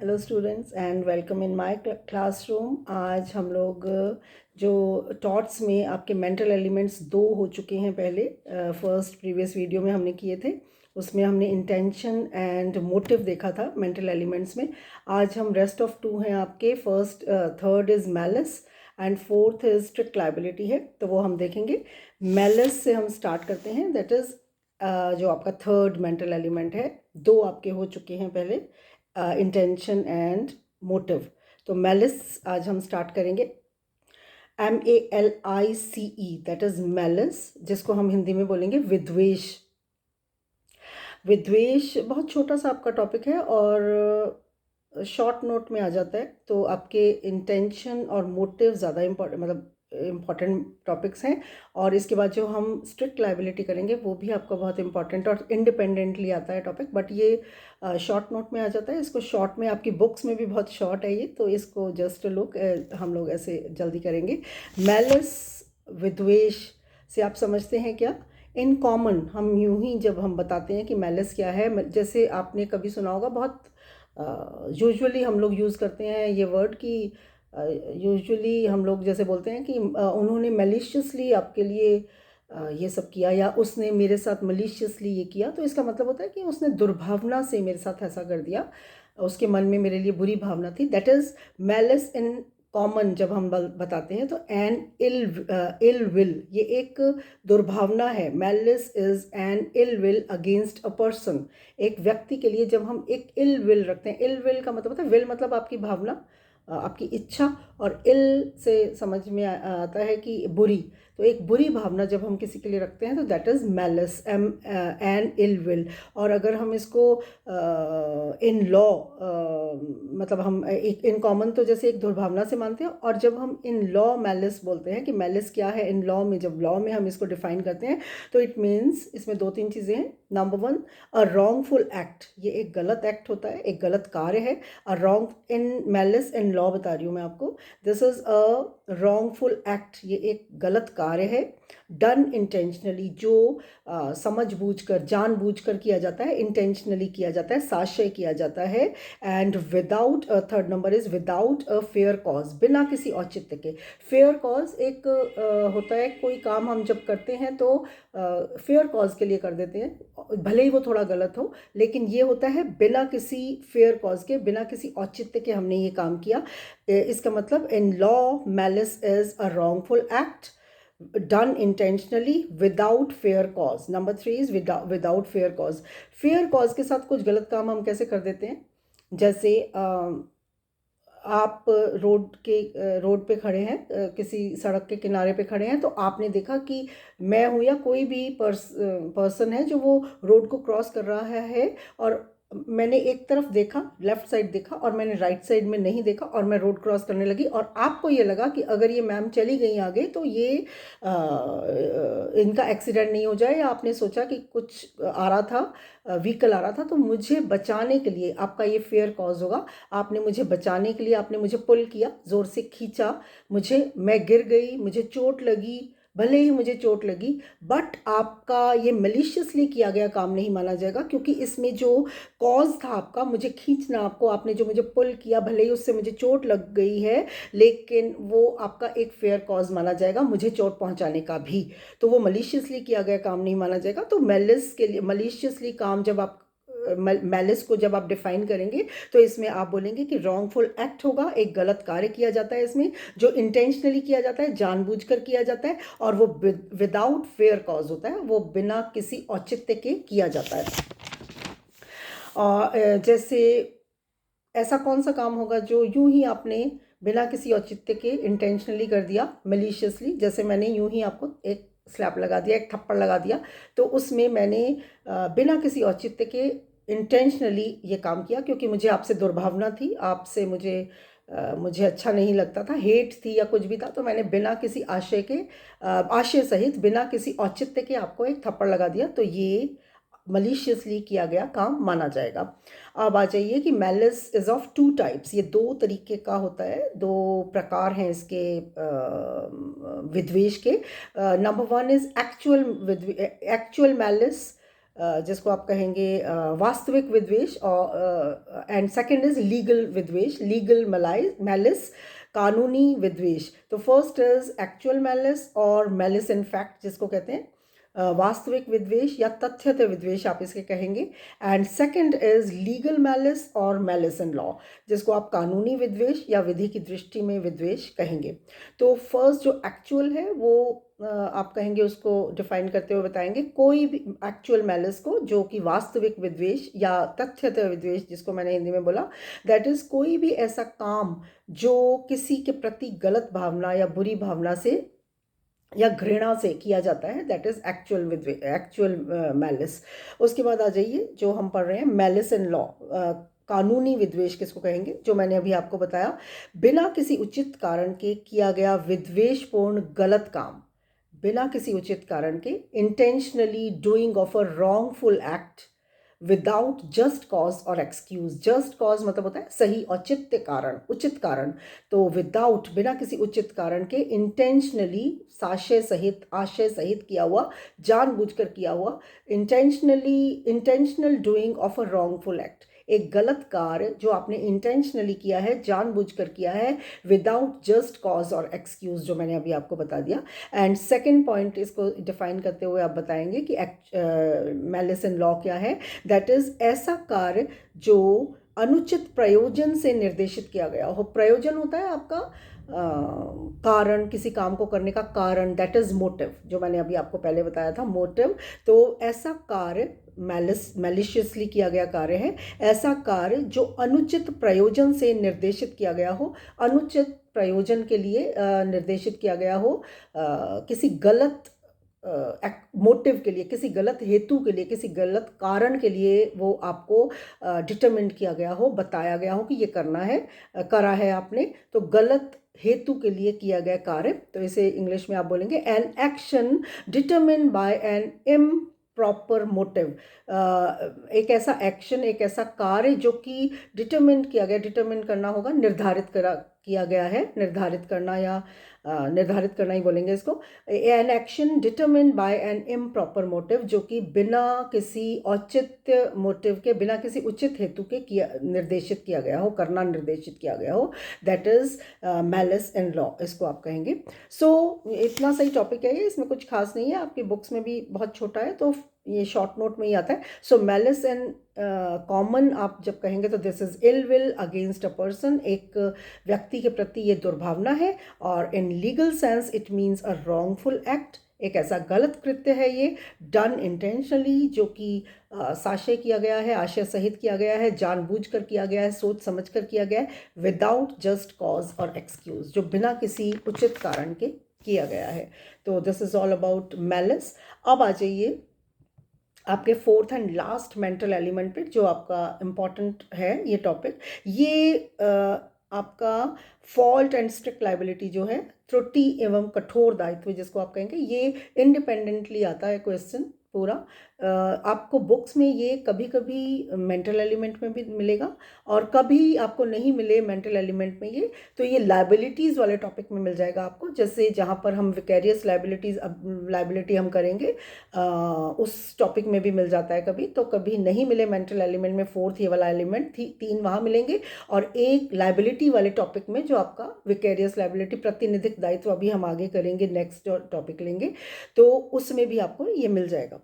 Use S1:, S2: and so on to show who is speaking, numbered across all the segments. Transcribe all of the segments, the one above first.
S1: Hello students and welcome in my classroom. आज हम लोग जो टॉट्स में आपके मेंटल एलिमेंट्स दो हो चुके हैं पहले, फर्स्ट प्रीवियस वीडियो में हमने किए थे, उसमें हमने इंटेंशन एंड मोटिव देखा था मेंटल एलिमेंट्स में। आज हम रेस्ट ऑफ टू हैं आपके, first third is malice and fourth is strict liability है, तो वो हम देखेंगे। मैलिस से हम स्टार्ट करते हैं, दैट इज़ जो आपका थर्ड मेंटल एलिमेंट है। दो आपके हो चुके हैं पहले, इंटेंशन एंड मोटिव। तो मैलिस आज हम स्टार्ट करेंगे। MALICE, दैट इज मैलिस, जिसको हम हिंदी में बोलेंगे विद्वेष। विद्वेष बहुत छोटा सा आपका टॉपिक है और शॉर्ट नोट में आ जाता है, तो आपके इंटेंशन और मोटिव ज़्यादा इम्पॉर्टेंट टॉपिक्स हैं। और इसके बाद जो हम स्ट्रिक्ट लायबिलिटी करेंगे वो भी आपका बहुत इंपॉर्टेंट और इंडिपेंडेंटली आता है टॉपिक, बट ये शॉर्ट नोट में आ जाता है। इसको शॉर्ट में, आपकी बुक्स में भी बहुत शॉर्ट है ये, तो इसको जस्ट लुक हम लोग ऐसे जल्दी करेंगे। मैलिस, विद्वेष से आप समझते हैं क्या? इन कॉमन हम यूं ही जब हम बताते हैं कि मैलिस क्या है, जैसे आपने कभी सुना होगा, बहुत यूजुअली हम लोग यूज़ करते हैं ये वर्ड कि यूजुअली हम लोग जैसे बोलते हैं कि उन्होंने मैलिशियसली आपके लिए ये सब किया, या उसने मेरे साथ मलिशियसली ये किया। तो इसका मतलब होता है कि उसने दुर्भावना से मेरे साथ ऐसा कर दिया, उसके मन में मेरे लिए बुरी भावना थी। That is malice in common जब हम बताते हैं। तो एन इल विल, ये एक दुर्भावना है। Malice is an ill will against a person. एक व्यक्ति के लिए जब हम एक इल विल रखते हैं, इल विल का मतलब होता है, विल मतलब आपकी भावना, आपकी इच्छा, और इल से समझ में आता है कि बुरी। तो एक बुरी भावना जब हम किसी के लिए रखते हैं तो that is malice, an ill will. और अगर हम इसको इन लॉ, मतलब हम एक इन कॉमन तो जैसे एक दुर्भावना से मानते हैं, और जब हम इन लॉ मैलिस बोलते हैं कि मैलिस क्या है इन लॉ में, जब लॉ में हम इसको डिफाइन करते हैं, तो इट मीन्स इसमें दो तीन चीज़ें हैं। नंबर वन, अ रॉन्गफुल एक्ट, ये एक गलत एक्ट होता है, एक गलत कार्य है। A wrong in malice in law बता रही हूँ मैं आपको, this is a wrongful act, ये एक गलत कार्य है। डन इंटेंशनली, जो समझबूझकर, जानबूझकर किया जाता है, इंटेंशनली किया जाता है, साशय किया जाता है। And without, third number is without a fair cause, बिना किसी औचित्य के। फेयर कॉज एक होता है, कोई काम हम जब करते हैं तो फेयर कॉज के लिए कर देते हैं, भले ही वो थोड़ा गलत हो, लेकिन ये होता है बिना किसी फेयर कॉज के, बिना किसी औचित्य के हमने ये काम किया। इसका मतलब in law malice is a wrongful act done intentionally without fair cause. Number three is without fair cause. Fair cause के साथ कुछ गलत काम हम कैसे कर देते हैं, जैसे आप रोड पे खड़े हैं, किसी सड़क के किनारे पे खड़े हैं, तो आपने देखा कि मैं हूँ या कोई भी पर्सन है जो वो रोड को क्रॉस कर रहा है, और मैंने एक तरफ देखा, लेफ्ट साइड देखा, और मैंने राइट साइड में नहीं देखा, और मैं रोड क्रॉस करने लगी, और आपको ये लगा कि अगर ये मैम चली गई आगे तो ये इनका एक्सीडेंट नहीं हो जाए, या आपने सोचा कि कुछ आ रहा था, व्हीकल आ रहा था, तो मुझे बचाने के लिए, आपका ये फेयर कॉज होगा, आपने मुझे बचाने के लिए, आपने मुझे पुल किया, ज़ोर से खींचा, मैं गिर गई, मुझे चोट लगी, भले ही मुझे चोट लगी, बट आपका ये मलिशियसली किया गया काम नहीं माना जाएगा, क्योंकि इसमें जो कॉज था आपका, मुझे खींचना, आपने जो मुझे पुल किया, भले ही उससे मुझे चोट लग गई है, लेकिन वो आपका एक फेयर कॉज माना जाएगा, मुझे चोट पहुंचाने का भी। तो वो मलिशियसली किया गया काम नहीं माना जाएगा। तो मैलिस के लिए, मलिशियसली काम जब आप, मैलिस को जब आप डिफाइन करेंगे, तो इसमें आप बोलेंगे कि रॉन्गफुल एक्ट होगा, एक गलत कार्य किया जाता है इसमें, जो इंटेंशनली किया जाता है, जानबूझकर किया जाता है, और वो विदाउट फेयर कॉज होता है, वो बिना किसी औचित्य के किया जाता है। और जैसे ऐसा कौन सा काम होगा जो यूं ही आपने बिना किसी औचित्य के इंटेंशनली कर दिया, मलिशियसली, जैसे मैंने यूं ही आपको एक स्लैप लगा दिया, एक थप्पड़ लगा दिया, तो उसमें मैंने बिना किसी औचित्य के इंटेंशनली ये काम किया, क्योंकि मुझे आपसे दुर्भावना थी, आपसे मुझे अच्छा नहीं लगता था, हेट थी या कुछ भी था, तो मैंने बिना किसी आशय सहित, बिना किसी औचित्य के आपको एक थप्पड़ लगा दिया, तो ये मलिशियसली किया गया काम माना जाएगा। अब आ जाइए कि malice is of two types, ये दो तरीके का होता है, दो प्रकार हैं इसके विद्वेष के। Number one is actual malice, जिसको आप कहेंगे वास्तविक विद्वेष, और एंड सेकंड इज लीगल विद्वेष, लीगल मैलिस, कानूनी विद्वेष। तो फर्स्ट इज एक्चुअल मैलिस और मैलिस इन फैक्ट जिसको कहते हैं, वास्तविक विद्वेष या तथ्यत विद्वेष आप इसके कहेंगे। And second is legal malice और मैलिस इन लॉ, जिसको आप कानूनी विद्वेष या विधि की दृष्टि में विद्वेष कहेंगे। तो फर्स्ट जो एक्चुअल है वो आप कहेंगे, उसको डिफाइन करते हुए बताएंगे, कोई भी एक्चुअल मैलिस को, जो कि वास्तविक विद्वेष या तथ्यत विद्वेष जिसको मैंने हिंदी में बोला, दैट इज कोई भी ऐसा काम जो किसी के प्रति गलत भावना या बुरी भावना से या घृणा से किया जाता है, दैट इज एक्चुअल मैलिस। उसके बाद आ जाइए जो हम पढ़ रहे हैं, मैलिस इन लॉ, कानूनी विद्वेष किसको कहेंगे, जो मैंने अभी आपको बताया, बिना किसी उचित कारण के किया गया विद्वेषपूर्ण गलत काम, बिना किसी उचित कारण के, intentionally doing of a wrongful act without just cause और एक्सक्यूज। जस्ट कॉज मतलब होता है सही औचित्य कारण, उचित कारण। तो विदाउट, बिना किसी उचित कारण के, इंटेंशनली साशय सहित, आशय सहित किया हुआ, जानबूझकर किया हुआ, intentional doing of a wrongful act, एक गलत कार्य जो आपने इंटेंशनली किया है, जानबूझकर किया है, विदाउट जस्ट कॉज और एक्सक्यूज, जो मैंने अभी आपको बता दिया। एंड सेकेंड पॉइंट इसको डिफाइन करते हुए आप बताएंगे कि मैलिस इन लॉ क्या है, दैट इज ऐसा कार्य जो अनुचित प्रयोजन से निर्देशित किया गया हो। प्रयोजन होता है आपका कारण, किसी काम को करने का कारण, दैट इज मोटिव, जो मैंने अभी आपको पहले बताया था, मोटिव। तो ऐसा कार्य मैलिशियसली किया गया कार्य है, ऐसा कार्य जो अनुचित प्रयोजन से निर्देशित किया गया हो, अनुचित प्रयोजन के लिए निर्देशित किया गया हो, किसी गलत मोटिव के लिए, किसी गलत हेतु के लिए, किसी गलत कारण के लिए वो आपको डिटरमिनेट किया गया हो, बताया गया हो कि ये करना है, करा है आपने, तो गलत हेतु के लिए किया गया कार्य। तो इसे इंग्लिश में आप बोलेंगे an action determined by an improper motive. एक ऐसा एक्शन, एक ऐसा कार्य जो कि डिटरमिन किया गया, डिटरमिन करना होगा, किया गया है, निर्धारित करना, या निर्धारित करना ही बोलेंगे इसको। An action determined by an improper motive, जो कि बिना किसी औचित्य मोटिव के, बिना किसी उचित हेतु के निर्देशित किया गया हो, करना निर्देशित किया गया हो, that is malice in law, इसको आप कहेंगे। सो इतना सही टॉपिक है ये, इसमें कुछ खास नहीं है, आपकी बुक्स में भी बहुत छोटा है, तो ये शॉर्ट नोट में ही आता है। सो मैलिस एंड कॉमन आप जब कहेंगे तो this is ill will against a person, एक व्यक्ति के प्रति ये दुर्भावना है। और in legal sense it means a wrongful act, एक ऐसा गलत कृत्य है ये, डन इंटेंशनली, जो कि साशय किया गया है, आशय सहित किया गया है, जानबूझकर किया गया है, सोच समझकर किया गया है, विदाउट जस्ट कॉज और एक्सक्यूज, जो बिना किसी उचित कारण के किया गया है। तो this is all about malice. अब आ जाइए आपके fourth and last mental element पे, जो आपका इम्पॉर्टेंट है ये टॉपिक। ये आपका फॉल्ट एंड स्ट्रिक्ट लाइबिलिटी जो है, त्रुटि एवं कठोर दायित्व जिसको आप कहेंगे, ये इंडिपेंडेंटली आता है क्वेश्चन पूरा। आपको बुक्स में ये कभी कभी मेंटल एलिमेंट में भी मिलेगा और कभी आपको नहीं मिले मेंटल एलिमेंट में ये, तो ये लाइबिलिटीज़ वाले टॉपिक में मिल जाएगा आपको। जैसे जहाँ पर हम विकेरियस लाइबिलिटी हम करेंगे, उस टॉपिक में भी मिल जाता है कभी, तो कभी नहीं मिले मेंटल एलिमेंट में, फोर्थ ये वाला एलिमेंट, 3 वहाँ मिलेंगे, और एक लाइबिलिटी वाले टॉपिक में जो आपका विकेरियस लाइबिलिटी, प्रतिनिधिक दायित्व, अभी हम आगे करेंगे, नेक्स्ट टॉपिक लेंगे, तो उसमें भी आपको ये मिल जाएगा।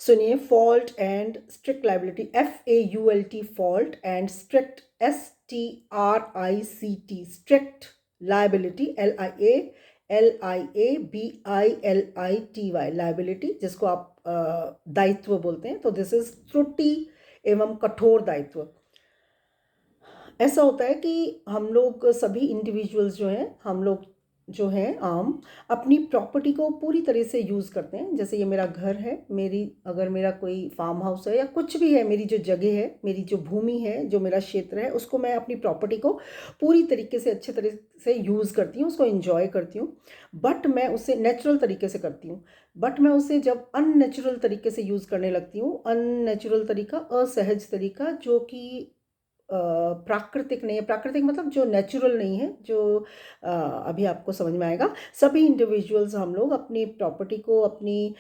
S1: सुनिए, fault and strict liability, FAULT, fault, and strict, STRICT, strict liability, LIABILITY, liability, जिसको आप दायित्व बोलते हैं। तो दिस इज त्रुटि एवं कठोर दायित्व। ऐसा होता है कि हम लोग सभी इंडिविजुअल्स जो हैं, हम लोग जो हैं आम, अपनी प्रॉपर्टी को पूरी तरह से यूज़ करते हैं। जैसे ये मेरा घर है, अगर मेरा कोई फार्म हाउस है या कुछ भी है, मेरी जो जगह है, मेरी जो भूमि है, जो मेरा क्षेत्र है, उसको मैं अपनी प्रॉपर्टी को पूरी तरीके से, अच्छे तरह से यूज़ करती हूँ, उसको एंजॉय करती हूँ, बट मैं उसे नेचुरल तरीके से करती हूँ। बट मैं उसे जब अननेचुरल तरीके से यूज़ करने लगती हूँ, अननेचुरल तरीका, असहज तरीका, जो कि प्राकृतिक नहीं है। प्राकृतिक मतलब जो नेचुरल नहीं है, जो अभी आपको समझ में आएगा। सभी इंडिविजुअल्स हम लोग अपनी प्रॉपर्टी को, अपनी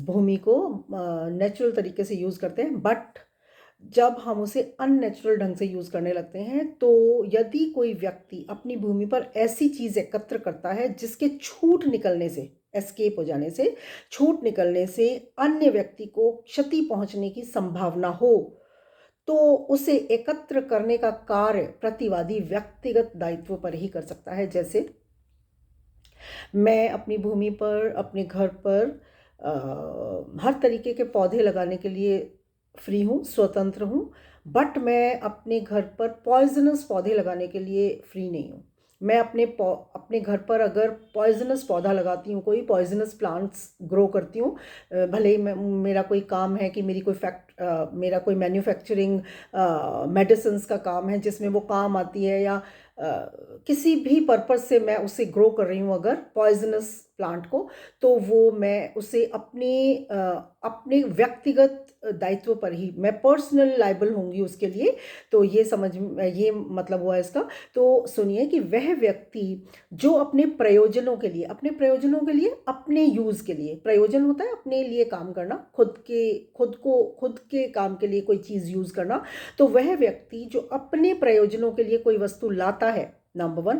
S1: भूमि को नेचुरल तरीके से यूज़ करते हैं, बट जब हम उसे अननेचुरल ढंग से यूज़ करने लगते हैं, तो यदि कोई व्यक्ति अपनी भूमि पर ऐसी चीज़ एकत्र करता है जिसके छूट निकलने से, एस्केप हो जाने से, छूट निकलने से अन्य व्यक्ति को क्षति पहुंचने की संभावना हो, तो उसे एकत्र करने का कार्य प्रतिवादी व्यक्तिगत दायित्व पर ही कर सकता है। जैसे मैं अपनी भूमि पर, अपने घर पर हर तरीके के पौधे लगाने के लिए फ्री हूँ, स्वतंत्र हूँ, बट मैं अपने घर पर पॉइजनस पौधे लगाने के लिए फ्री नहीं हूँ। मैं अपने घर पर अगर पॉइजनस पौधा लगाती हूँ, कोई पॉइजनस प्लांट्स ग्रो करती हूँ, भले ही मेरा कोई काम है कि मेरा कोई मैन्युफैक्चरिंग मेडिसिन्स का काम है जिसमें वो काम आती है, या किसी भी पर्पज़ से मैं उसे ग्रो कर रही हूँ अगर पॉइजनस प्लांट को, तो वो मैं उसे अपने व्यक्तिगत दायित्व पर ही, मैं पर्सनल लायबल होंगी उसके लिए। तो ये मतलब हुआ इसका। तो सुनिए कि वह व्यक्ति जो अपने प्रयोजनों के लिए, अपने यूज़ के लिए, प्रयोजन होता है अपने लिए काम करना, खुद के काम के लिए कोई चीज़ यूज़ करना, तो वह व्यक्ति जो अपने प्रयोजनों के लिए कोई वस्तु लाता है, नंबर वन,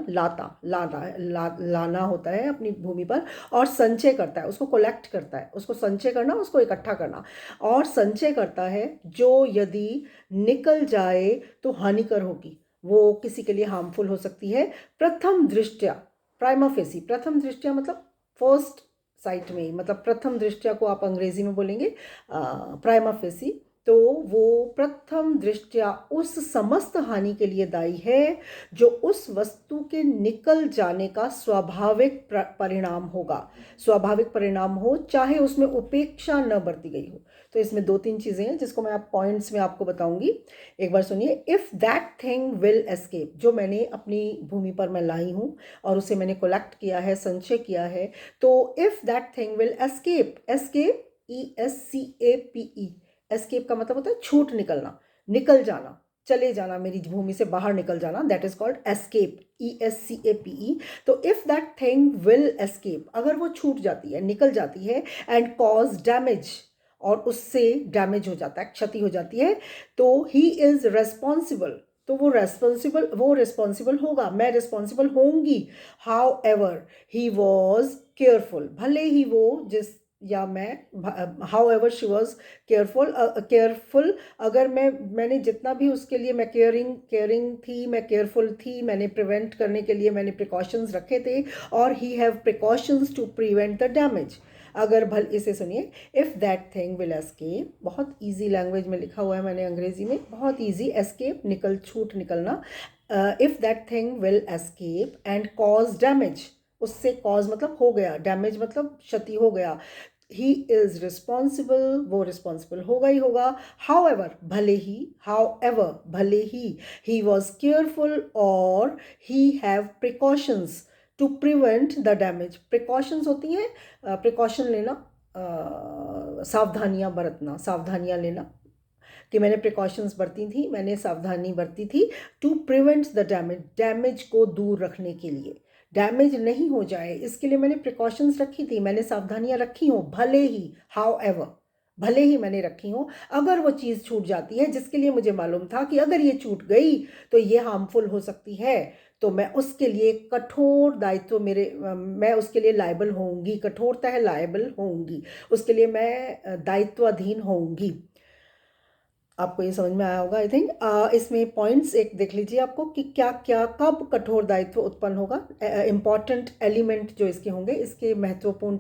S1: लाना होता है अपनी भूमि पर, और संचय करता है, उसको कलेक्ट करता है, उसको संचय करना, उसको इकट्ठा करना और संचय करता है, जो यदि निकल जाए तो हानिकर होगी, वो किसी के लिए हार्मफुल हो सकती है। प्रथम दृष्टया, प्राइमा फेसी, प्रथम दृष्टया मतलब फर्स्ट साइट में, मतलब प्रथम दृष्टया को आप अंग्रेजी में बोलेंगे प्राइमा फेसी, तो वो प्रथम दृष्टया उस समस्त हानि के लिए दायी है जो उस वस्तु के निकल जाने का स्वाभाविक परिणाम होगा। स्वाभाविक परिणाम हो, चाहे उसमें उपेक्षा न बरती गई हो। तो इसमें 2-3 चीज़ें हैं जिसको मैं पॉइंट्स में आपको बताऊंगी। एक बार सुनिए। If that thing will escape, जो मैंने अपनी भूमि पर मैं लाई हूँ और उसे मैंने कलेक्ट किया है, संचय किया है, तो if that thing will escape, ESCAPE, escape का मतलब होता है छूट निकलना, निकल जाना, चले जाना, मेरी भूमि से बाहर निकल जाना, that is called escape, ESCAPE। तो if that thing will escape, अगर वो छूट जाती है, निकल जाती है, एंड कॉज डैमेज, और उससे डैमेज हो जाता है, क्षति हो जाती है, तो ही इज रेस्पॉन्सिबल, तो वो रिस्पॉन्सिबल होगा, मैं रिस्पॉन्सिबल होंगी। How ever he was careful, भले ही वो how ever she was careful, अगर मैंने जितना भी उसके लिए मैं केयरिंग थी, मैं केयरफुल थी, मैंने प्रिवेंट करने के लिए मैंने प्रिकॉशंस रखे थे, और he have precautions to prevent the damage. अगर इसे सुनिए, if that thing will escape, बहुत ईजी लैंग्वेज में लिखा हुआ है मैंने अंग्रेजी में, बहुत ईजी, एस्केप छूट निकलना। If that thing will escape and cause damage, उससे कॉज मतलब हो गया, डैमेज मतलब क्षति हो गया, ही इज रिस्पॉन्सिबल, वो रिस्पॉन्सिबल होगा ही होगा। भले ही वॉज केयरफुल और he have precautions to prevent the damage. Precautions होती हैं, प्रिकॉशन लेना, सावधानियां लेना, कि मैंने प्रिकॉशंस बरती थी, मैंने सावधानी बरती थी, टू प्रिवेंट द डैमेज को दूर रखने के लिए, डैमेज नहीं हो जाए इसके लिए मैंने प्रिकॉशंस रखी थी, मैंने सावधानियां रखी हों, भले ही मैंने रखी हों। अगर वो चीज़ छूट जाती है जिसके लिए मुझे मालूम था कि अगर ये छूट गई तो ये हार्मफुल हो सकती है, तो मैं उसके लिए कठोर दायित्व, मैं उसके लिए लायबल होंगी, कठोरता है लायबल होंगी, उसके लिए मैं दायित्वाधीन होंगी। आपको ये समझ में आया होगा आई थिंक। इसमें पॉइंट्स एक देख लीजिए आपको कि क्या क्या कब कठोर दायित्व उत्पन्न होगा, इम्पॉर्टेंट एलिमेंट जो इसके होंगे, इसके महत्वपूर्ण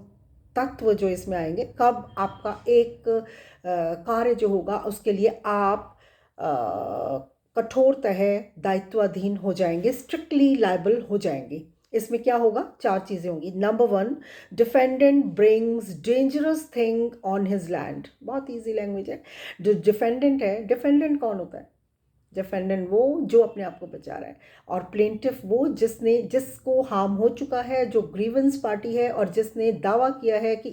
S1: तत्व जो इसमें आएंगे, कब आपका एक कार्य जो होगा उसके लिए आप कठोरतः दायित्वाधीन हो जाएंगे, स्ट्रिक्टली लायबल हो जाएंगे। इसमें क्या होगा, 4 चीज़ें होंगी। Number 1, defendant brings dangerous thing on his land, बहुत ईजी लैंग्वेज है। जो डिफेंडेंट है, डिफेंडेंट कौन होता है? डिफेंडेंट वो जो अपने आप को बचा रहा है, और प्लेंटिफ वो जिसको हार्म हो चुका है, जो ग्रीवेंस पार्टी है और जिसने दावा किया है कि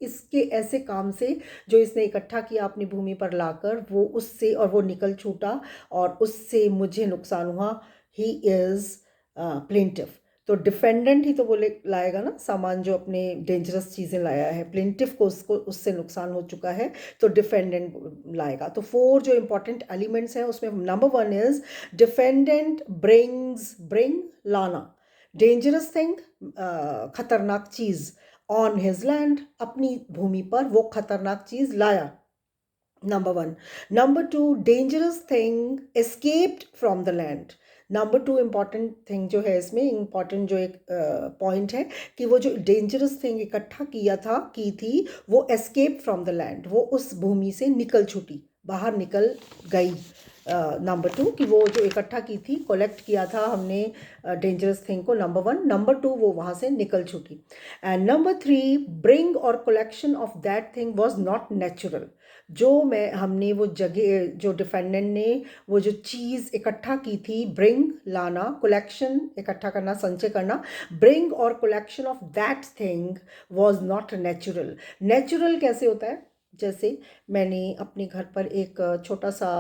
S1: इसके ऐसे काम से जो इसने इकट्ठा किया अपनी भूमि पर लाकर, वो उससे और वो निकल छूटा और उससे मुझे नुकसान हुआ। He is plaintiff. तो डिफेंडेंट ही तो बोले लाएगा ना सामान, जो अपने डेंजरस चीज़ें लाया है। प्लेंटिफ को उसको उससे नुकसान हो चुका है, तो डिफेंडेंट लाएगा। तो 4 जो इंपॉर्टेंट एलिमेंट्स हैं उसमें नंबर 1 इज डिफेंडेंट ब्रिंग लाना, डेंजरस थिंग, खतरनाक चीज़, ऑन हिज लैंड, अपनी भूमि पर वो खतरनाक चीज़ लाया, number 1। Number 2, dangerous thing escaped from the land. Number 2 important thing जो है इसमें, इम्पॉर्टेंट जो एक पॉइंट है कि वो जो डेंजरस थिंग इकट्ठा की थी, वो एस्केप फ्रॉम द लैंड, वो उस भूमि से निकल छूटी, बाहर निकल गई। नंबर 2 कि वो जो इकट्ठा की थी, कलेक्ट किया था हमने डेंजरस थिंग को, नंबर 1। नंबर 2, वो वहाँ से निकल छूटी। एंड नंबर 3, ब्रिंग और collection of that thing was not natural. हमने वो जगह, जो डिफेंडेंट ने वो जो चीज़ इकट्ठा की थी, ब्रिंग लाना, कलेक्शन इकट्ठा करना, संचय करना, ब्रिंग और collection of that thing was not natural. Natural कैसे होता है? जैसे मैंने अपने घर पर एक छोटा सा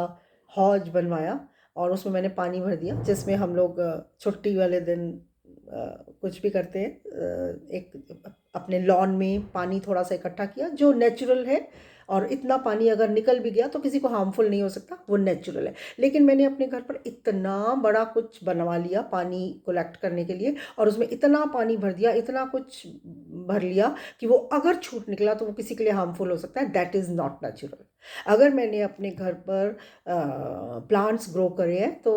S1: हौज बनवाया और उसमें मैंने पानी भर दिया, जिसमें हम लोग छुट्टी वाले दिन कुछ भी करते हैं। एक अपने लॉन में पानी थोड़ा सा इकट्ठा किया, जो नेचुरल है, और इतना पानी अगर निकल भी गया तो किसी को हार्मफुल नहीं हो सकता, वो नेचुरल है। लेकिन मैंने अपने घर पर इतना बड़ा कुछ बनवा लिया पानी कलेक्ट करने के लिए, और उसमें इतना पानी भर दिया, इतना कुछ भर लिया कि वो अगर छूट निकला तो वो किसी के लिए हार्मफुल हो सकता है। That is not natural. अगर मैंने अपने घर पर प्लांट्स ग्रो करे हैं तो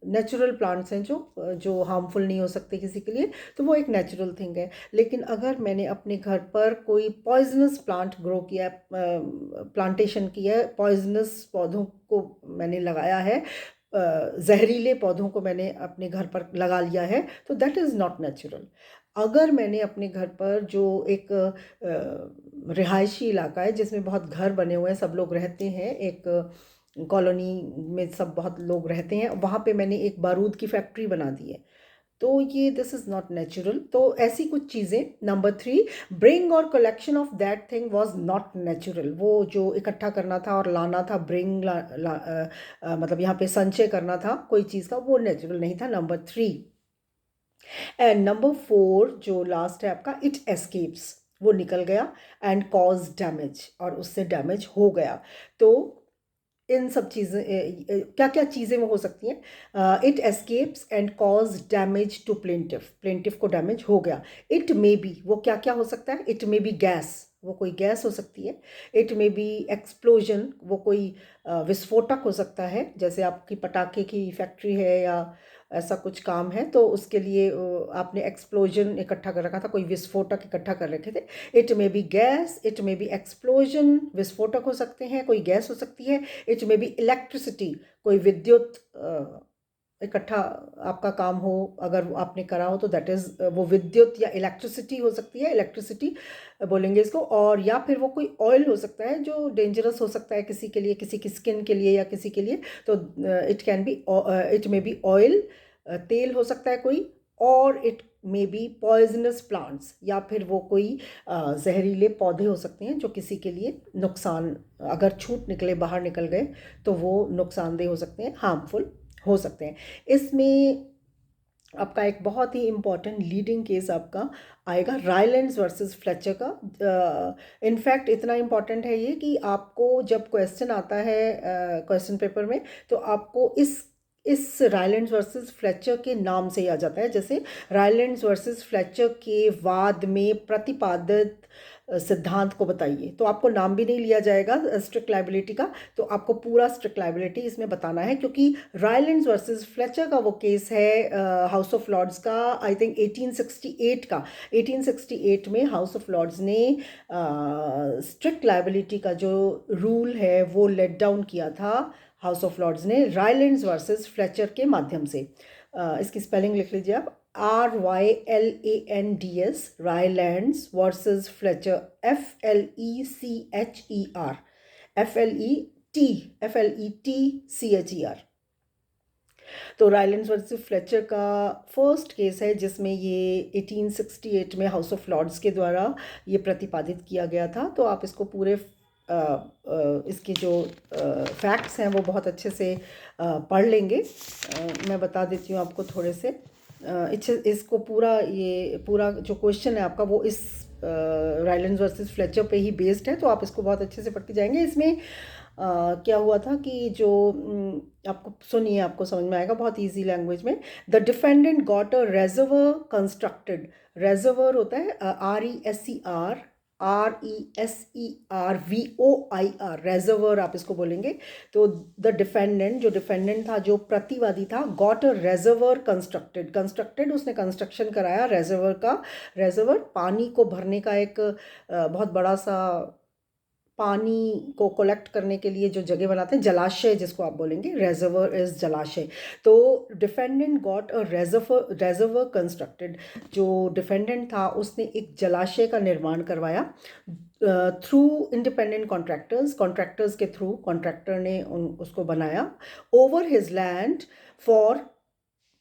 S1: नेचुरल प्लांट्स हैं जो हार्मफुल नहीं हो सकते किसी के लिए, तो वो एक नेचुरल थिंग है। लेकिन अगर मैंने अपने घर पर कोई पॉइजनस प्लांट ग्रो किया है, प्लांटेशन किया है, पॉइजनस पौधों को मैंने लगाया है, जहरीले पौधों को मैंने अपने घर पर लगा लिया है, तो दैट इज़ नॉट नेचुरल। अगर मैंने अपने घर पर जो एक रिहायशी इलाका है जिसमें बहुत घर बने हुए हैं, सब लोग रहते हैं, एक कॉलोनी में सब बहुत लोग रहते हैं, वहाँ पे मैंने एक बारूद की फैक्ट्री बना दी है, तो ये दिस इज़ नॉट नेचुरल। तो ऐसी कुछ चीज़ें। नंबर 3, ब्रिंग और collection of that thing was not natural. वो जो इकट्ठा करना था और लाना था, ब्रिंग मतलब यहाँ पे संचय करना था कोई चीज़ का, वो नेचुरल नहीं था, नंबर 3। एंड नंबर 4 जो लास्ट है आपका, इट एस्केप्स, वो निकल गया, एंड कॉज डैमेज, और उससे डैमेज हो गया। तो इन सब चीज़ें, क्या क्या चीज़ें वो हो सकती हैं? It escapes and cause damage to plaintiff, plaintiff को डैमेज हो गया। इट मे बी, वो क्या क्या हो सकता है? इट मे बी गैस, वो कोई गैस हो सकती है। इट मे बी एक्सप्लोजन, वो कोई विस्फोटक हो सकता है, जैसे आपकी पटाखे की फैक्ट्री है या ऐसा कुछ काम है, तो उसके लिए आपने एक्सप्लोजन इकट्ठा कर रखा था, कोई विस्फोटक इकट्ठा कर रखे थे। It may be gas, it may be explosion, विस्फोटक हो सकते हैं, कोई गैस हो सकती है। इट मे बी इलेक्ट्रिसिटी, कोई विद्युत इकट्ठा आपका काम हो, अगर आपने करा हो, तो दैट इज़ वो विद्युत या इलेक्ट्रिसिटी हो सकती है, इलेक्ट्रिसिटी बोलेंगे इसको। और या फिर वो कोई ऑयल हो सकता है जो डेंजरस हो सकता है किसी के लिए, किसी की स्किन के लिए या किसी के लिए, तो it can be, it may be oil, तेल हो सकता है कोई, और it may be poisonous plants, या फिर वो कोई जहरीले पौधे हो सकते हैं जो किसी के लिए नुकसान, अगर छूट निकले, बाहर निकल गए, तो वो नुकसानदेह हो सकते हैं, हार्मफुल हो सकते हैं। इसमें आपका एक बहुत ही इम्पॉर्टेंट लीडिंग केस आपका आएगा, रायलैंड्स वर्सेस फ्लेचर का। इनफैक्ट इतना इम्पॉर्टेंट है ये कि आपको जब क्वेश्चन आता है क्वेश्चन पेपर में, तो आपको इस रायलैंड्स वर्सेस फ्लेचर के नाम से ही आ जाता है। जैसे रायलैंड्स वर्सेस फ्लेचर के वाद में प्रतिपादित सिद्धांत को बताइए, तो आपको नाम भी नहीं लिया जाएगा स्ट्रिक्ट लाइबिलिटी का, तो आपको पूरा स्ट्रिक्ट लाइबिलिटी इसमें बताना है, क्योंकि रायलैंड्स वर्सेस फ्लेचर का वो केस है हाउस ऑफ लॉर्ड्स का, आई थिंक 1868 का। 1868 में हाउस ऑफ लॉर्ड्स ने स्ट्रिक्ट लाइबिलिटी का जो रूल है वो लेट डाउन किया था, हाउस ऑफ लॉर्ड्स ने रायलैंड्स वर्सेस फ्लेचर के माध्यम से। इसकी स्पेलिंग लिख लीजिए आप, RYLANDS, Rylands versus Fletcher, FLECHER, FLETCHER। तो रायलैंड्स वर्सेस फ्लेचर का फर्स्ट केस है जिसमें ये 1868 में हाउस ऑफ लॉर्ड्स के द्वारा ये प्रतिपादित किया गया था। तो आप इसको पूरे इसके जो फैक्ट्स हैं वो बहुत अच्छे से पढ़ लेंगे। मैं बता देती हूँ आपको थोड़े से। इसको पूरा जो क्वेश्चन है आपका वो इस रायलैंड्स वर्सेस फ्लेचर पे ही बेस्ड है, तो आप इसको बहुत अच्छे से पढ़ के जाएंगे। इसमें क्या हुआ था कि जो आपको सुनिए, आपको समझ में आएगा बहुत इजी लैंग्वेज में। The defendant got a reservoir constructed. Reservoir होता है RESER रेजर्वर आप इसको बोलेंगे। तो द डिफेंडेंट, जो डिफेंडेंट था, जो प्रतिवादी था, गॉट अ रेजर्वर कंस्ट्रक्टेड उसने कंस्ट्रक्शन कराया रेजर्वर का। रेजर्वर पानी को भरने का एक बहुत बड़ा सा, पानी को कलेक्ट करने के लिए जो जगह बनाते हैं, जलाशय जिसको आप बोलेंगे, रेजर्वर इज जलाशय। तो defendant got a reservoir constructed. जो डिफेंडेंट था उसने एक जलाशय का निर्माण करवाया थ्रू इंडिपेंडेंट कॉन्ट्रैक्टर्स के थ्रू। कॉन्ट्रैक्टर ने उसको बनाया over his land for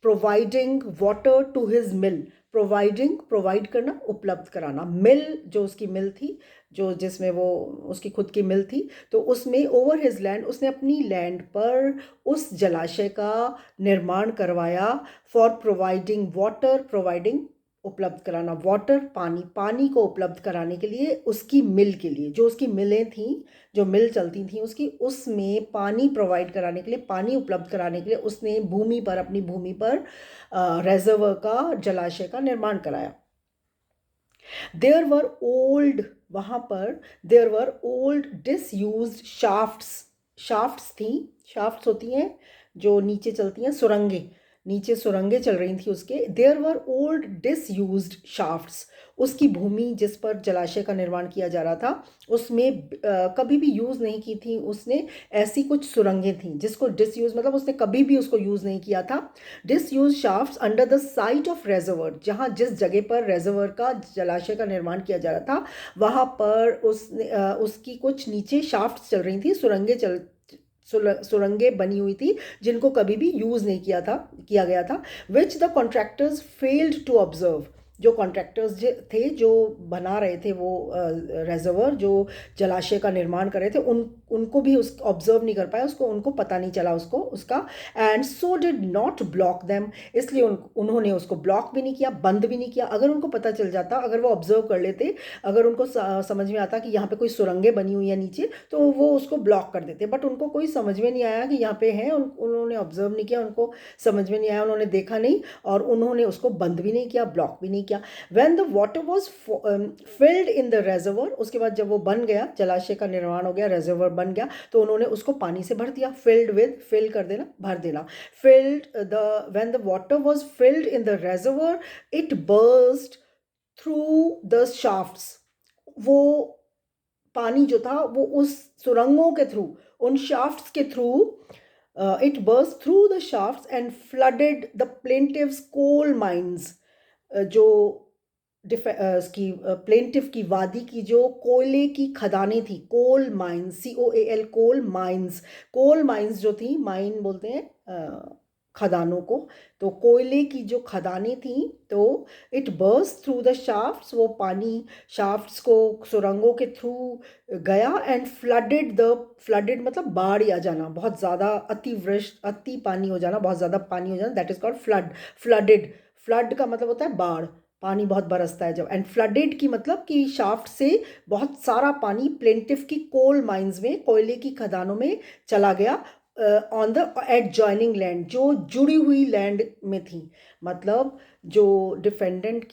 S1: providing water to his mill. Provide करना, उपलब्ध कराना। मिल, जो उसकी मिल थी, जो जिसमें वो उसकी खुद की मिल थी, तो उसमें ओवर हिज लैंड उसने अपनी लैंड पर उस जलाशय का निर्माण करवाया। फॉर प्रोवाइडिंग वाटर, प्रोवाइडिंग उपलब्ध कराना, वाटर पानी को उपलब्ध कराने के लिए उसकी मिल के लिए, जो उसकी मिलें थीं, जो मिल चलती थी उसकी, उसमें पानी प्रोवाइड कराने के लिए, पानी उपलब्ध कराने के लिए उसने अपनी भूमि पर रेजर्वर का, जलाशय का निर्माण कराया। देयर वर ओल्ड, वहाँ पर there were old disused shafts थी। शाफ्ट्स होती हैं जो नीचे चलती हैं, सुरंगें, नीचे सुरंगें चल रही थी उसके। There were old disused shafts. उसकी भूमि जिस पर जलाशय का निर्माण किया जा रहा था उसमें कभी भी यूज़ नहीं की थी उसने, ऐसी कुछ सुरंगें थीं जिसको डिसयूज मतलब उसने कभी भी उसको यूज़ नहीं किया था। Disused shafts under the site of reservoir, जहाँ जिस जगह पर रेजर्वर का, जलाशय का निर्माण किया जा रहा था, वहाँ पर उसकी कुछ नीचे शाफ्ट्स चल रही थी, सुरंगें बनी हुई थी जिनको कभी भी यूज़ नहीं किया गया था। Which the contractors failed to observe. जो कॉन्ट्रैक्टर्स थे जो बना रहे थे वो रेजर्वर, जो जलाशय का निर्माण कर रहे थे, उनको भी उस ऑब्जर्व नहीं कर पाया, उनको पता नहीं चला उसका। And so did not block them. इसलिए उन्होंने उसको ब्लॉक भी नहीं किया, बंद भी नहीं किया। अगर उनको पता चल जाता, अगर वो ऑब्जर्व कर लेते, अगर उनको समझ में आता कि यहाँ पे कोई सुरंगें बनी हुई है नीचे, तो वो उसको ब्लॉक कर देते। बट उनको कोई समझ में नहीं आया कि यहाँ पे है, उन्होंने ऑब्जर्व नहीं किया, उनको समझ में नहीं आया, उन्होंने देखा नहीं, और उन्होंने उसको बंद भी नहीं किया, ब्लॉक भी नहीं किया। When the water was filled in the reservoir, उसके बाद जब वो बन गया, जलाशय का निर्माण हो गया, रेजर्वर बन गया, तो उन्होंने उसको पानी से भर दिया। फिल कर देना, भर देना। When the water was filled in the reservoir, it burst through the shafts. वो पानी जो था वो उस सुरंगों के थ्रू, उन शाफ्ट्स के through, it burst through the shafts and flooded the plaintiff's coal mines. जो उसकी प्लेंटिव की वादी की जो कोयले की खदानें थी, coal mines, COAL, coal mines जो थी, माइन बोलते हैं खदानों को, तो कोयले की जो खदानें थी, तो it burst through the shafts, वो पानी शाफ्ट्स को, सुरंगों के थ्रू गया। एंड फ्लडेड मतलब बाढ़ आ जाना, बहुत ज़्यादा अति पानी हो जाना, बहुत ज़्यादा पानी हो जाना, that is called flooded. Flood का मतलब होता है बाढ़, पानी बहुत बरसता है जब। एंड फ्लडेड की मतलब कि शाफ्ट से बहुत सारा पानी प्लेंटिव की कोल माइंस में, कोयले की खदानों में चला गया, ऑन द एडजॉइनिंग लैंड, जो जुड़ी हुई लैंड में थी। मतलब जो डिफेंडेंट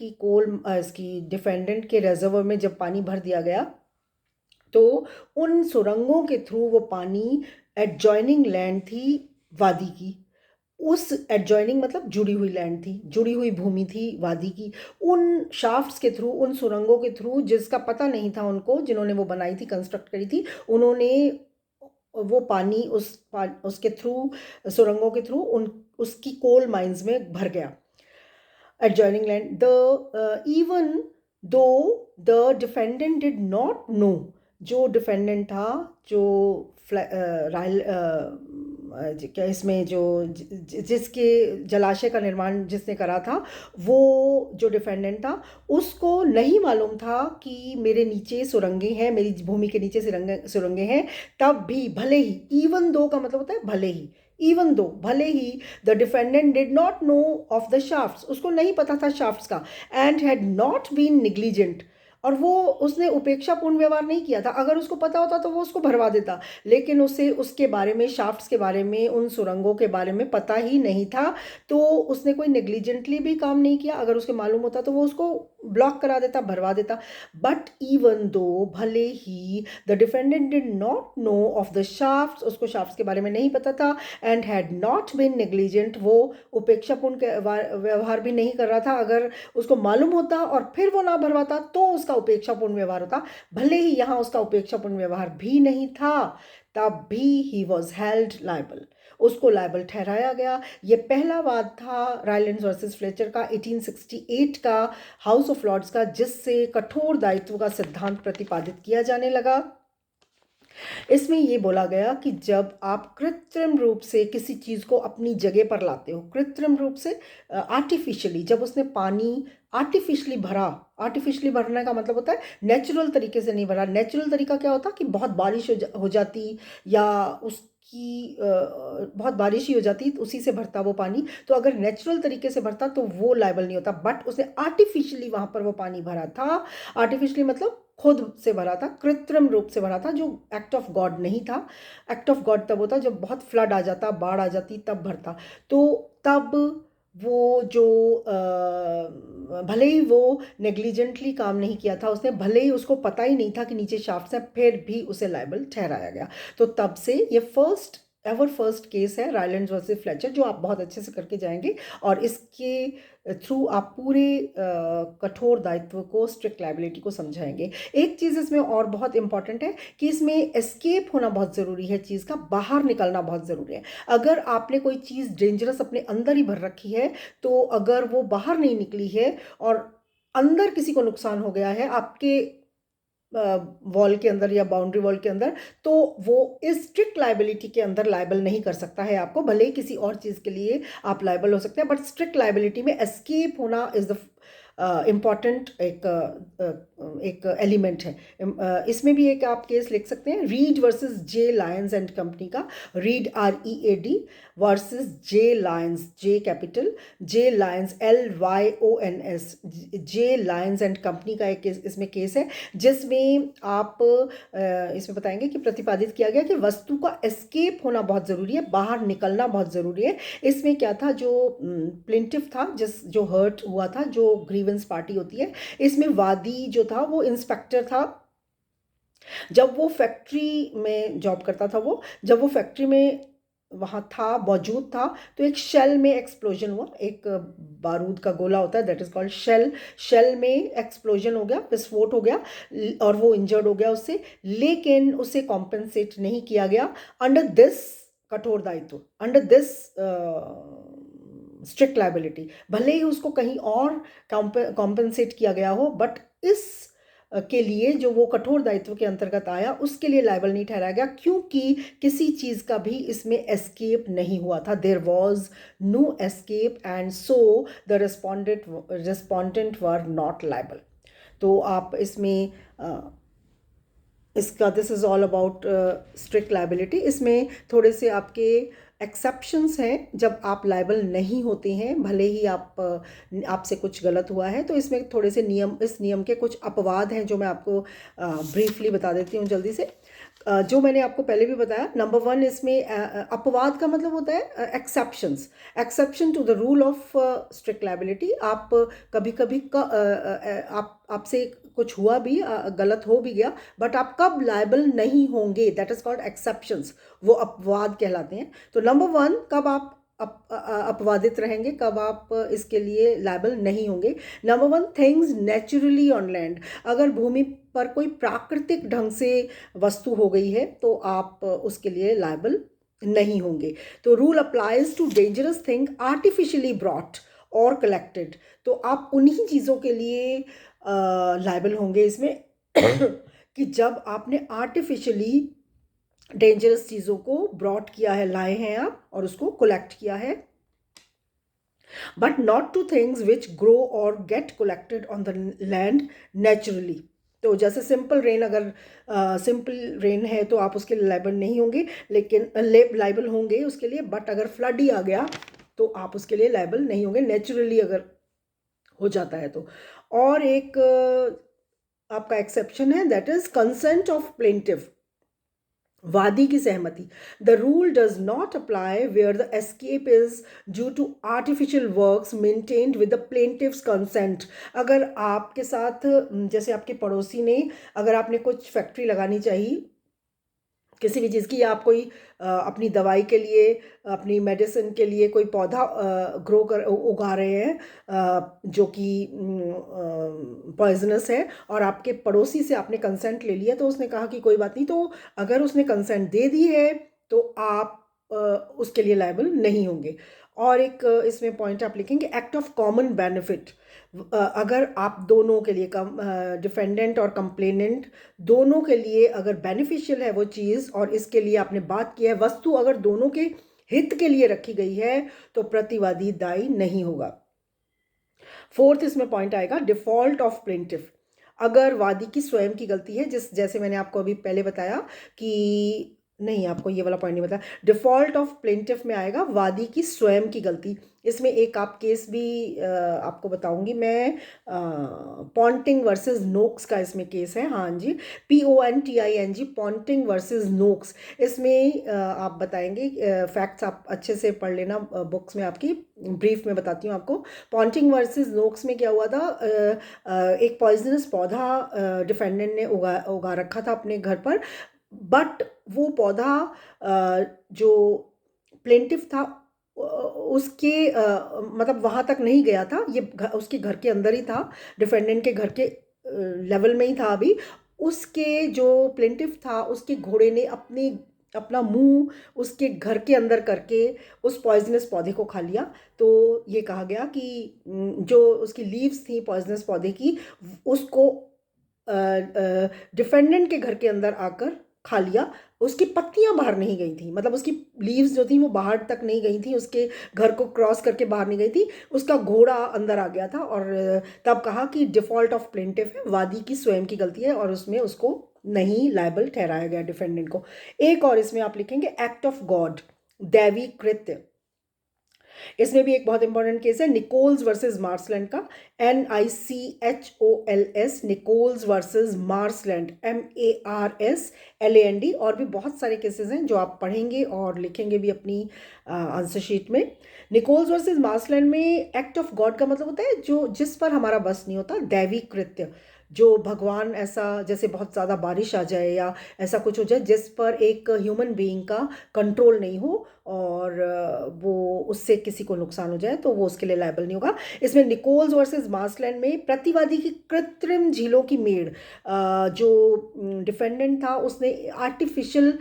S1: के रेजर्वर में जब पानी भर दिया गया, तो उन सुरंगों के थ्रू वो पानी, एडजॉइनिंग लैंड थी वादी की, उस एडजॉइनिंग मतलब जुड़ी हुई लैंड थी, जुड़ी हुई भूमि थी वादी की, उन शाफ्ट्स के थ्रू, उन सुरंगों के थ्रू, जिसका पता नहीं था उनको, जिन्होंने वो बनाई थी, कंस्ट्रक्ट करी थी, उन्होंने वो पानी उसके थ्रू, सुरंगों के थ्रू उसकी कोल माइंस में भर गया, adjoining land. Even though the defendant did not no, जो डिफेंडेंट था, जो क्या इसमें जो जिसके जलाशय का निर्माण जिसने करा था, वो जो डिफेंडेंट था, उसको नहीं मालूम था कि मेरे नीचे सुरंगें हैं, मेरी भूमि के नीचे सुरंगें हैं। तब भी भले ही, इवन दो का मतलब होता है भले ही, इवन दो भले ही the defendant did not know of the shafts, उसको नहीं पता था शाफ्ट्स का, and had not been negligent, और वो उसने उपेक्षापूर्ण व्यवहार नहीं किया था। अगर उसको पता होता तो वो उसको भरवा देता, लेकिन उसे उसके बारे में, शाफ्ट्स के बारे में, उन सुरंगों के बारे में पता ही नहीं था। तो उसने कोई नेग्लिजेंटली भी काम नहीं किया। अगर उसके मालूम होता तो वो उसको ब्लॉक करा देता, भरवा देता। बट इवन दो, भले ही the defendant did not know of the shafts, उसको शाफ्ट्स के बारे में नहीं पता था, and had not been negligent, वो उपेक्षापूर्ण व्यवहार भी नहीं कर रहा था। अगर उसको मालूम होता और फिर वो ना भरवाता तो उसका उपेक्षापूर्ण व्यवहार होता। भले ही यहाँ उसका उपेक्षापूर्ण व्यवहार भी नहीं था, तब भी ही वॉज हेल्ड लाइबल, उसको लाइबल ठहराया गया। ये पहला वाद था रायलैंड्स वर्सेस फ्लेचर का 1868 का, हाउस ऑफ लॉर्ड्स का, जिससे कठोर दायित्व का सिद्धांत प्रतिपादित किया जाने लगा। इसमें ये बोला गया कि जब आप कृत्रिम रूप से किसी चीज़ को अपनी जगह पर लाते हो, कृत्रिम रूप से, आर्टिफिशियली, जब उसने पानी आर्टिफिशियली भरा, आर्टिफिशियली भरने का मतलब होता है नेचुरल तरीके से नहीं भरा। नेचुरल तरीका क्या होता कि बहुत बारिश हो जाती, या उसकी बहुत बारिश ही हो जाती तो उसी से भरता वो पानी। तो अगर नेचुरल तरीके से भरता तो वो लायबल नहीं होता, बट उसने आर्टिफिशियली वहाँ पर वो पानी भरा था। आर्टिफिशियली मतलब खुद से भरा था, कृत्रिम रूप से भरा था, जो एक्ट ऑफ गॉड नहीं था। एक्ट ऑफ गॉड तब होता जब बहुत फ्लड आ जाता, बाढ़ आ जाती, तब भरता। तो तब वो जो भले ही वो नेग्लिजेंटली काम नहीं किया था उसने, भले ही उसको पता ही नहीं था कि नीचे शाफ्ट्स हैं, फिर भी उसे लायबल ठहराया गया। तो तब से ये फर्स्ट केस है रायलैंड्स वर्सेस फ्लेचर, जो आप बहुत अच्छे से करके जाएंगे, और इसके थ्रू आप पूरे कठोर दायित्व को, स्ट्रिक्ट लायबिलिटी को समझाएंगे। एक चीज़ इसमें और बहुत इंपॉर्टेंट है कि इसमें एस्केप होना बहुत ज़रूरी है, चीज़ का बाहर निकलना बहुत ज़रूरी है। अगर आपने कोई चीज़ डेंजरस अपने अंदर ही भर रखी है, तो अगर वो बाहर नहीं निकली है और अंदर किसी को नुकसान हो गया है आपके वॉल के अंदर या बाउंड्री वॉल के अंदर, तो वो इस स्ट्रिक्ट लाइबिलिटी के अंदर लाइबल नहीं कर सकता है आपको। भले ही किसी और चीज़ के लिए आप लाइबल हो सकते हैं, बट स्ट्रिक्ट लाइबिलिटी में एस्केप होना इज द इम्पॉर्टेंट एक एलिमेंट है। इसमें भी एक आप केस लिख सकते हैं, read versus J Lyons and company का। Read READ versus J Lyons, J capital, J Lyons LYONS, J Lyons and company का एक केस इसमें केस है, जिसमें आप इसमें बताएंगे कि प्रतिपादित किया गया कि वस्तु का एस्केप होना बहुत ज़रूरी है, बाहर निकलना बहुत ज़रूरी है। इसमें क्या था, जो प्लेंटिफ था, जो हर्ट हुआ था, जो ग्रीवेंस पार्टी होती है, इसमें वादी जो था वो इंस्पेक्टर था। जब वो फैक्ट्री में जॉब करता था, जब वो फैक्ट्री में वहाँ था, मौजूद था, तो एक शेल में एक्सप्लोजन हुआ। एक बारूद का गोला होता है, that is called shell. Shell में एक्सप्लोजन हो गया, विस्फोट हो गया, और वो इंजर्ड हो गया उससे, लेकिन उसे कॉम्पेंसेट नहीं किया गया अंडर दिस कठोर दायित्व, अंडर दिस स्ट्रिक्ट लाइबिलिटी। भले ही उसको कहीं और कॉम्पेंसेट किया गया हो, बट इस के लिए जो वो कठोर दायित्व के अंतर्गत आया, उसके लिए लायबल नहीं ठहराया गया, क्योंकि किसी चीज़ का भी इसमें एस्केप नहीं हुआ था। There was no escape, and so the respondent were not liable. तो आप इसमें इसका this is all about strict liability. इसमें थोड़े से आपके एक्सेप्शंस हैं, जब आप लायबल नहीं होते हैं, भले ही आपसे कुछ गलत हुआ है। तो इसमें थोड़े से नियम, इस नियम के कुछ अपवाद हैं, जो मैं आपको ब्रीफली बता देती हूँ जल्दी से। जो मैंने आपको पहले भी बताया, नंबर 1, इसमें अपवाद का मतलब होता है exceptions, exception to the rule of strict liability. आप कभी कभी आपसे कुछ हुआ भी, गलत हो भी गया, बट आप कब लायबल नहीं होंगे, दैट इज कॉल्ड एक्सेप्शंस, वो अपवाद कहलाते हैं। तो नंबर 1, कब आप अपवादित रहेंगे, कब आप इसके लिए लायबल नहीं होंगे। Number 1, things naturally on land, अगर भूमि पर कोई प्राकृतिक ढंग से वस्तु हो गई है, तो आप उसके लिए लायबल नहीं होंगे। तो rule applies to dangerous thing artificially brought और कलेक्टेड, तो आप उन्हीं चीज़ों के लिए लायबल होंगे इसमें कि जब आपने आर्टिफिशियली डेंजरस चीज़ों को ब्रॉट किया है, लाए हैं आप और उसको कलेक्ट किया है, but not to things which grow or get collected on the land naturally. तो जैसे सिंपल रेन, अगर सिंपल रेन है तो आप उसके लिए लाइबल नहीं होंगे, लेकिन लाइबल होंगे उसके लिए, बट अगर फ्लड ही आ गया तो आप उसके लिए लाइबल नहीं होंगे, नेचुरली अगर हो जाता है तो। और एक आपका एक्सेप्शन है, that is consent of plaintiff, वादी की सहमति। The rule does not apply where the escape is due to artificial works maintained with the plaintiff's consent. अगर आपके साथ जैसे आपके पड़ोसी ने, अगर आपने कुछ फैक्ट्री लगानी चाहिए किसी भी चीज़ की, या आप कोई अपनी दवाई के लिए, अपनी मेडिसिन के लिए कोई पौधा ग्रो कर उगा रहे हैं जो कि पॉइजनस है, और आपके पड़ोसी से आपने कंसेंट ले लिया, तो उसने कहा कि कोई बात नहीं, तो अगर उसने कंसेंट दे दी है तो आप उसके लिए लायबल नहीं होंगे। और एक इसमें पॉइंट आप लिखेंगे, एक्ट ऑफ कॉमन बेनिफिट। अगर आप दोनों के लिए, डिफेंडेंट और कंप्लेनेंट दोनों के लिए अगर बेनिफिशियल है वो चीज़, और इसके लिए आपने बात की है, वस्तु अगर दोनों के हित के लिए रखी गई है, तो प्रतिवादी दायी नहीं होगा। फोर्थ इसमें पॉइंट आएगा, डिफॉल्ट ऑफ प्लेंटिफ। अगर वादी की स्वयं की गलती है, जैसे मैंने आपको अभी पहले बताया कि, नहीं आपको ये वाला पॉइंट नहीं बताया, डिफॉल्ट ऑफ प्लेंटिफ में आएगा वादी की स्वयं की गलती। इसमें एक आप केस भी आपको बताऊंगी मैं, पॉन्टिंग वर्सेस नोक्स का इसमें केस है, हाँ जी, PONTING, पॉन्टिंग वर्सेस नोक्स। इसमें आप बताएंगे, फैक्ट्स आप अच्छे से पढ़ लेना, बुक्स में आपकी ब्रीफ में बताती हूँ आपको। पॉन्टिंग वर्सेस नोक्स में क्या हुआ था, एक पॉइजनस पौधा डिफेंडेंट ने उगा रखा था अपने घर पर, बट वो पौधा जो प्लेंटिफ था उसके मतलब वहाँ तक नहीं गया था, ये उसके घर के अंदर ही था, डिफेंडेंट के घर के लेवल में ही था अभी। उसके जो प्लेंटिफ था उसके घोड़े ने अपना मुंह उसके घर के अंदर करके उस पॉइजनस पौधे को खा लिया। तो ये कहा गया कि जो उसकी लीव्स थी पॉइजनस पौधे की, उसको डिफेंडेंट के घर के अंदर आकर खा लिया। उसकी पत्तियां बाहर नहीं गई थी, मतलब उसकी लीव्स जो थी वो बाहर तक नहीं गई थी, उसके घर को क्रॉस करके बाहर नहीं गई थी, उसका घोड़ा अंदर आ गया था। और तब कहा कि डिफॉल्ट ऑफ प्लेंटिफ है, वादी की स्वयं की गलती है, और उसमें उसको नहीं लायबल ठहराया गया डिफेंडेंट को। एक और इसमें आप लिखेंगे, एक्ट ऑफ गॉड, दैवी कृत्य। इसमें भी एक बहुत इंपॉर्टेंट केस है, निकोल्स वर्सेस मार्सलैंड का, NICHOLS, निकोल्स वर्सेस मार्सलैंड, MARSLAND। और भी बहुत सारे केसेस हैं जो आप पढ़ेंगे और लिखेंगे भी अपनी आंसर शीट में। निकोल्स वर्सेस मार्सलैंड में एक्ट ऑफ गॉड का मतलब होता है जो जिस पर हमारा बस नहीं होता, दैवी कृत्य, जो भगवान ऐसा, जैसे बहुत ज़्यादा बारिश आ जाए या ऐसा कुछ हो जाए जिस पर एक ह्यूमन बीइंग का कंट्रोल नहीं हो, और वो उससे किसी को नुकसान हो जाए, तो वो उसके लिए लायबल नहीं होगा। इसमें निकोल्स वर्सेस मार्सलैंड में प्रतिवादी की कृत्रिम झीलों की मेड़, जो डिफेंडेंट था उसने आर्टिफिशियल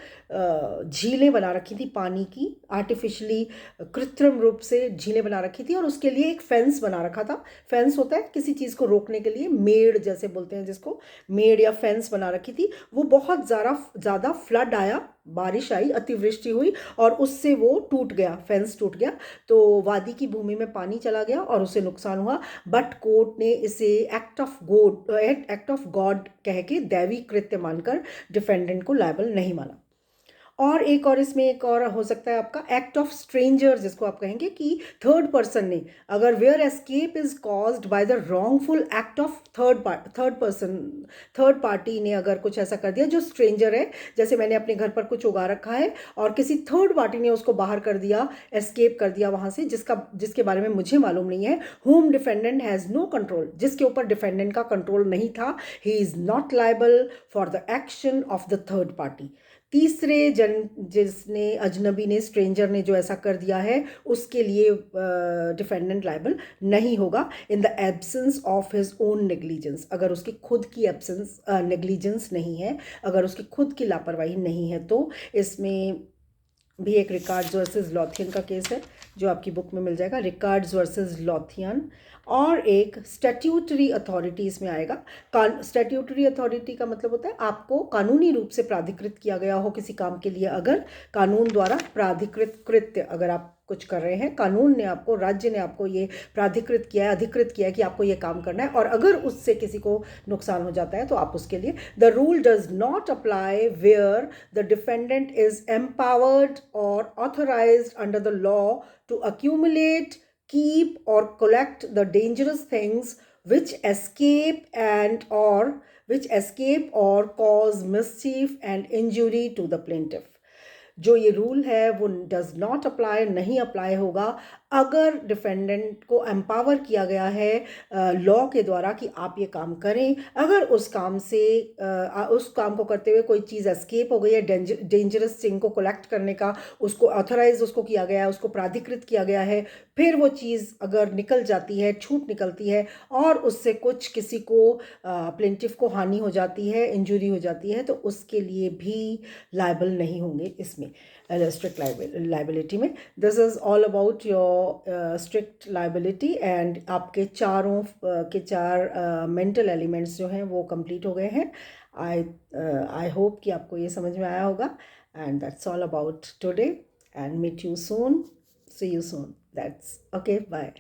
S1: झीलें बना रखी थी, पानी की आर्टिफिशियली कृत्रिम रूप से झीलें बना रखी थी, और उसके लिए एक फेंस बना रखा था। फेंस होता है किसी चीज़ को रोकने के लिए, मेड़ जैसे बोलते हैं जिसको, मेड़ या फेंस बना रखी थी। वो बहुत ज़्यादा फ्लड आया, बारिश आई, अतिवृष्टि हुई, और उससे वो टूट गया, फेंस टूट गया, तो वादी की भूमि में पानी चला गया और उसे नुकसान हुआ। बट कोर्ट ने इसे एक्ट ऑफ गॉड कह के दैवी कृत्य मानकर डिफेंडेंट को लायबल नहीं माना। और एक और इसमें एक और हो सकता है आपका, एक्ट ऑफ स्ट्रेंजर, जिसको आप कहेंगे कि थर्ड पर्सन ने, अगर where escape is caused by the wrongful act of third party ने अगर कुछ ऐसा कर दिया जो स्ट्रेंजर है, जैसे मैंने अपने घर पर कुछ उगा रखा है और किसी थर्ड पार्टी ने उसको बाहर कर दिया, एस्केप कर दिया वहां से, जिसके बारे में मुझे मालूम नहीं है, whom defendant has no control, जिसके ऊपर डिफेंडेंट का कंट्रोल नहीं था, he is not liable for the action of the third party। तीसरे जिसने, अजनबी ने, स्ट्रेंजर ने जो ऐसा कर दिया है, उसके लिए डिफेंडेंट लायबल नहीं होगा, in the absence of his own negligence. अगर उसकी खुद की एब्सेंस, नेग्लिजेंस नहीं है, अगर उसकी खुद की लापरवाही नहीं है, तो इसमें भी एक रिकार्ड्स वर्सेस लॉथियन का केस है जो आपकी बुक में मिल जाएगा, रिकार्ड्स वर्सेस लॉथियन। और एक स्टैट्यूटरी अथॉरिटी इसमें आएगा। स्टैट्यूटरी अथॉरिटी का मतलब होता है आपको कानूनी रूप से प्राधिकृत किया गया हो किसी काम के लिए, अगर कानून द्वारा प्राधिकृत कृत्य अगर आप कुछ कर रहे हैं, कानून ने आपको, राज्य ने आपको ये प्राधिकृत किया है, अधिकृत किया है कि आपको ये काम करना है, और अगर उससे किसी को नुकसान हो जाता है तो आप उसके लिए, the rule does not apply where the defendant is empowered or authorised under the law to accumulate, keep, or collect the dangerous things which escape or cause mischief and injury to the plaintiff. जो ये rule है वो does not apply, नहीं apply होगा अगर defendant को empower किया गया है लॉ के द्वारा कि आप ये काम करें, अगर उस काम से उस काम को करते हुए कोई चीज़ एस्केप हो गई है, डेंजरस थिंग को कलेक्ट करने का उसको ऑथराइज उसको किया गया है, उसको प्राधिकृत किया गया है, फिर वो चीज़ अगर निकल जाती है, छूट निकलती है और उससे कुछ किसी को प्लेंटिफ को हानि हो जाती है, इंजरी हो जाती है, तो उसके लिए भी लायबल नहीं होंगे इसमें स्ट्रिक्ट लाइबिलिटी में। This is all about your strict liability and आपके चार मेंटल एलिमेंट्स जो हैं वो कंप्लीट हो गए हैं। आई होप कि आपको ये समझ में आया होगा। And that's all about today and meet you soon, see you soon, that's okay, bye.